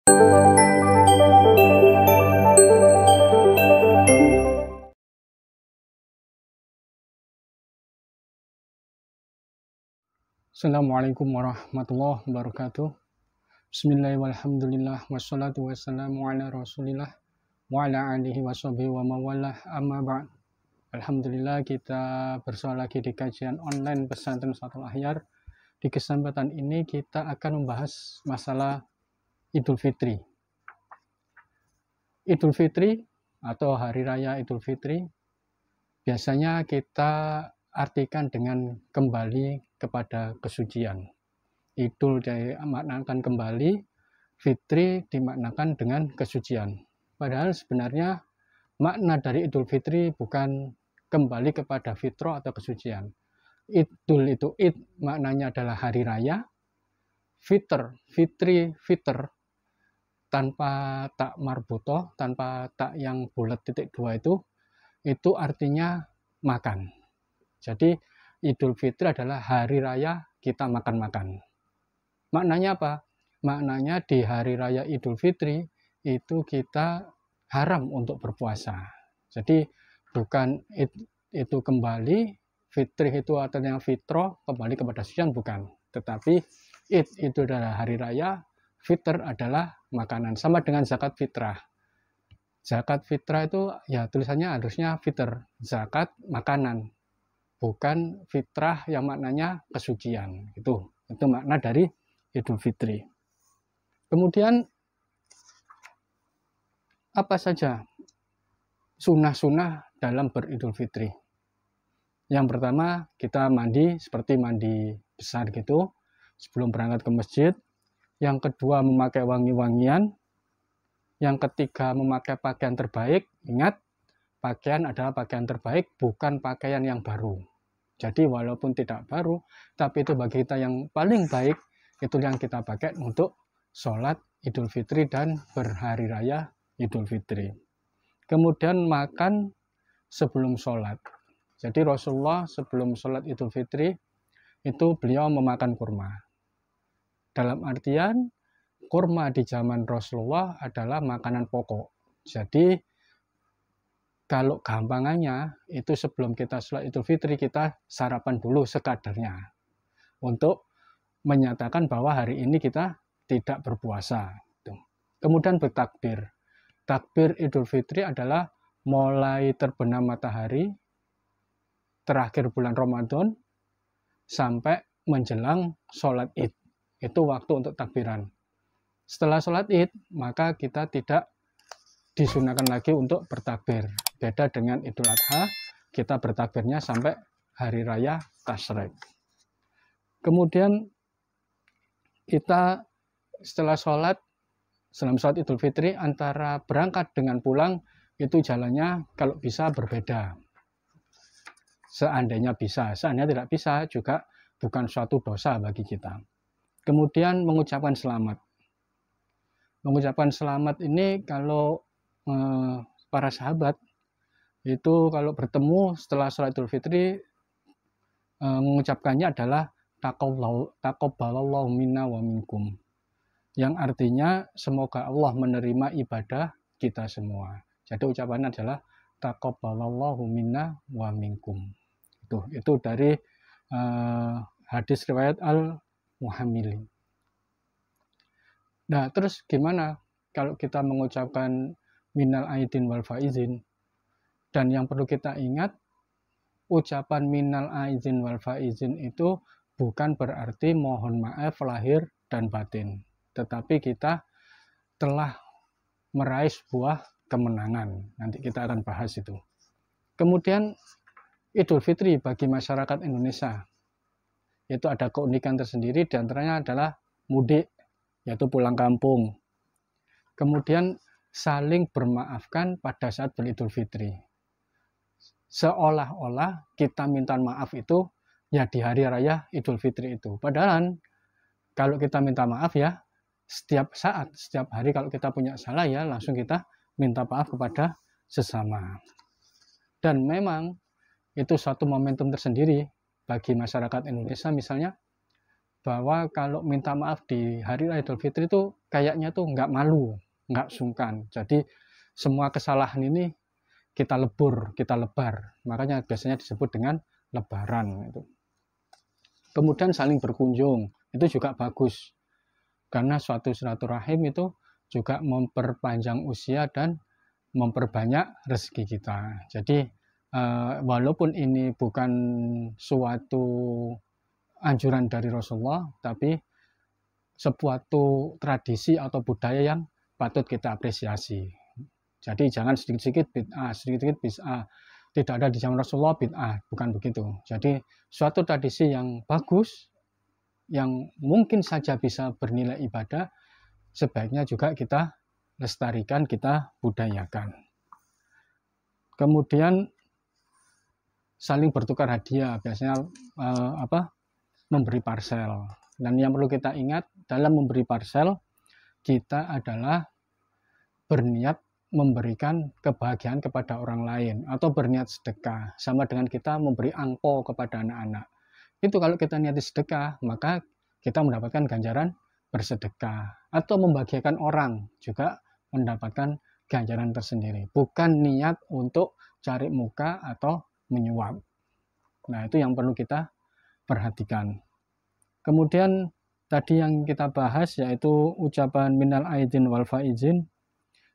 Assalamualaikum warahmatullahi wabarakatuh. Bismillahirrahmanirrahim. Wassalatu wassalamu ala rasulillah wa ala alihi wa sahbihi wa mawalah, amma ba'd. Alhamdulillah, kita bersua lagi di kajian online pesantren Nusatul Akhyar. Di kesempatan ini kita akan membahas masalah Idul Fitri. Idul Fitri atau Hari Raya Idul Fitri biasanya kita artikan dengan kembali kepada kesucian. Idul dimaknakan kembali, Fitri dimaknakan dengan kesucian. Padahal sebenarnya makna dari Idul Fitri bukan kembali kepada fitrah atau kesucian. Idul itu maknanya adalah hari raya. Fitr tanpa tak marbutoh, tanpa tak yang bulat titik dua itu artinya makan. Jadi Idul Fitri adalah hari raya kita makan-makan. Maknanya apa? Maknanya di hari raya Idul Fitri itu kita haram untuk berpuasa. Jadi bukan itu kembali, Fitri itu artinya fitrah, kembali kepada sucian, bukan. Tetapi itu adalah hari raya, Fitr adalah makanan. Sama dengan zakat fitrah. Zakat fitrah itu ya tulisannya harusnya fitr, zakat makanan. Bukan fitrah yang maknanya kesucian. Itu makna dari Idul Fitri. Kemudian apa saja sunnah-sunnah dalam beridul fitri? Yang pertama, kita mandi seperti mandi besar gitu sebelum berangkat ke masjid. Yang kedua, memakai wangi-wangian. Yang ketiga, memakai pakaian terbaik. Ingat, pakaian adalah pakaian terbaik, bukan pakaian yang baru. Jadi walaupun tidak baru, tapi itu bagi kita yang paling baik, itu yang kita pakai untuk sholat Idul Fitri dan berhari raya Idul Fitri. Kemudian makan sebelum sholat. Jadi Rasulullah sebelum sholat Idul Fitri, itu beliau memakan kurma. Dalam artian, kurma di zaman Rasulullah adalah makanan pokok. Jadi kalau gampangannya itu sebelum kita sholat Idul Fitri, kita sarapan dulu sekadarnya untuk menyatakan bahwa hari ini kita tidak berpuasa. Kemudian bertakbir. Takbir Idul Fitri adalah mulai terbenam matahari terakhir bulan Ramadan sampai menjelang sholat Id. Itu waktu untuk takbiran. Setelah sholat Id, maka kita tidak disunahkan lagi untuk bertakbir. Beda dengan Idul Adha, kita bertakbirnya sampai hari raya Tasyrik. Kemudian kita setelah sholat Idul Fitri, antara berangkat dengan pulang itu jalannya kalau bisa berbeda. Seandainya bisa, seandainya tidak bisa juga bukan suatu dosa bagi kita. Kemudian mengucapkan selamat. Mengucapkan selamat ini kalau para sahabat itu kalau bertemu setelah sholat Idul Fitri mengucapkannya adalah taqabbalallahu minna wa minkum, yang artinya semoga Allah menerima ibadah kita semua. Jadi ucapannya adalah taqabbalallahu minna wa minkum. Itu dari hadis riwayat Al-Muhammili. Nah, terus gimana kalau kita mengucapkan minal aidin wal faizin? Dan yang perlu kita ingat, ucapan minal aidin wal faizin itu bukan berarti mohon maaf lahir dan batin, tetapi kita telah meraih sebuah kemenangan. Nanti kita akan bahas itu. Kemudian Idul Fitri bagi masyarakat Indonesia itu ada keunikan tersendiri, diantaranya adalah mudik, yaitu pulang kampung. Kemudian saling bermaafkan pada saat beridul fitri. Seolah-olah kita minta maaf itu ya di hari raya Idul Fitri itu. Padahal kalau kita minta maaf ya setiap saat, setiap hari kalau kita punya salah ya langsung kita minta maaf kepada sesama. Dan memang itu suatu momentum tersendiri bagi masyarakat Indonesia. Misalnya bahwa kalau minta maaf di hari raya Idul Fitri itu kayaknya tuh nggak malu, nggak sungkan. Jadi semua kesalahan ini kita lebur, kita lebar. Makanya biasanya disebut dengan lebaran itu. Kemudian saling berkunjung, itu juga bagus. Karena suatu silaturahim itu juga memperpanjang usia dan memperbanyak rezeki kita. Jadi walaupun ini bukan suatu anjuran dari Rasulullah, tapi suatu tradisi atau budaya yang patut kita apresiasi. Jadi jangan sedikit-sedikit bid'ah, sedikit-sedikit bid'ah. Tidak ada di zaman Rasulullah bid'ah, bukan begitu. Jadi suatu tradisi yang bagus, yang mungkin saja bisa bernilai ibadah, sebaiknya juga kita lestarikan, kita budayakan. Kemudian saling bertukar hadiah, biasanya memberi parcel. Dan yang perlu kita ingat, dalam memberi parcel, kita adalah berniat memberikan kebahagiaan kepada orang lain, atau berniat sedekah, sama dengan kita memberi angpau kepada anak-anak. Itu kalau kita niati sedekah, maka kita mendapatkan ganjaran bersedekah. Atau membahagiakan orang, juga mendapatkan ganjaran tersendiri. Bukan niat untuk cari muka atau menyuap. Nah, itu yang perlu kita perhatikan. Kemudian tadi yang kita bahas yaitu ucapan minal aidin wal faizin.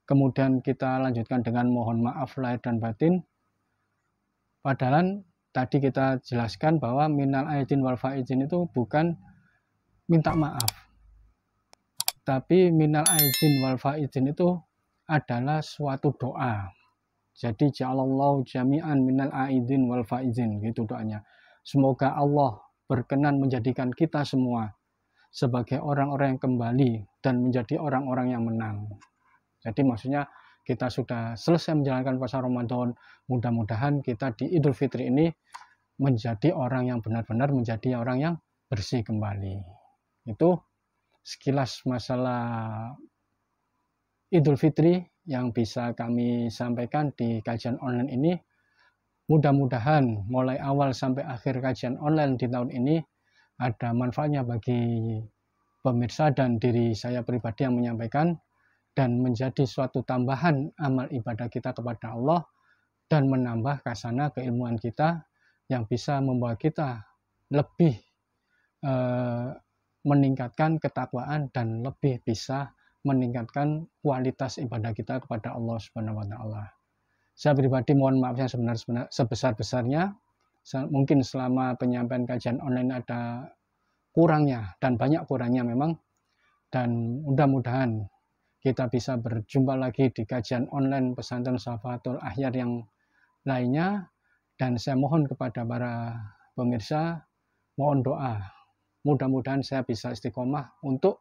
Kemudian kita lanjutkan dengan mohon maaf lahir dan batin. Padahal tadi kita jelaskan bahwa minal aidin wal faizin itu bukan minta maaf. Tapi minal aidin wal faizin itu adalah suatu doa. Jadi ja'alallahu jami'an minal aidin wal faizin, gitu doanya. Semoga Allah berkenan menjadikan kita semua sebagai orang-orang yang kembali dan menjadi orang-orang yang menang. Jadi maksudnya kita sudah selesai menjalankan puasa Ramadan, mudah-mudahan kita di Idul Fitri ini menjadi orang yang benar-benar menjadi orang yang bersih kembali. Itu sekilas masalah Idul Fitri yang bisa kami sampaikan di kajian online ini. Mudah-mudahan mulai awal sampai akhir kajian online di tahun ini ada manfaatnya bagi pemirsa dan diri saya pribadi yang menyampaikan, dan menjadi suatu tambahan amal ibadah kita kepada Allah dan menambah kasana keilmuan kita yang bisa membawa kita lebih meningkatkan ketakwaan dan lebih bisa meningkatkan kualitas ibadah kita kepada Allah Subhanahu wa taala. Saya pribadi mohon maaf yang sebesar-besarnya. Mungkin selama penyampaian kajian online ada kurangnya dan banyak kurangnya memang, dan mudah-mudahan kita bisa berjumpa lagi di kajian online pesantren Safatul Akhyar yang lainnya. Dan saya mohon kepada para pemirsa, mohon doa, mudah-mudahan saya bisa istiqomah untuk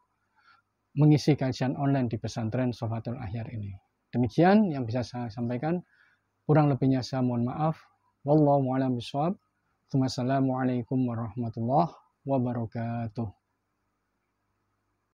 mengisi kajian online di pesantren Safatul Akhyar ini. Demikian yang bisa saya sampaikan, kurang lebihnya saya mohon maaf. Wallahu a'lam bishawab. Wassalamualaikum warahmatullahi wabarakatuh.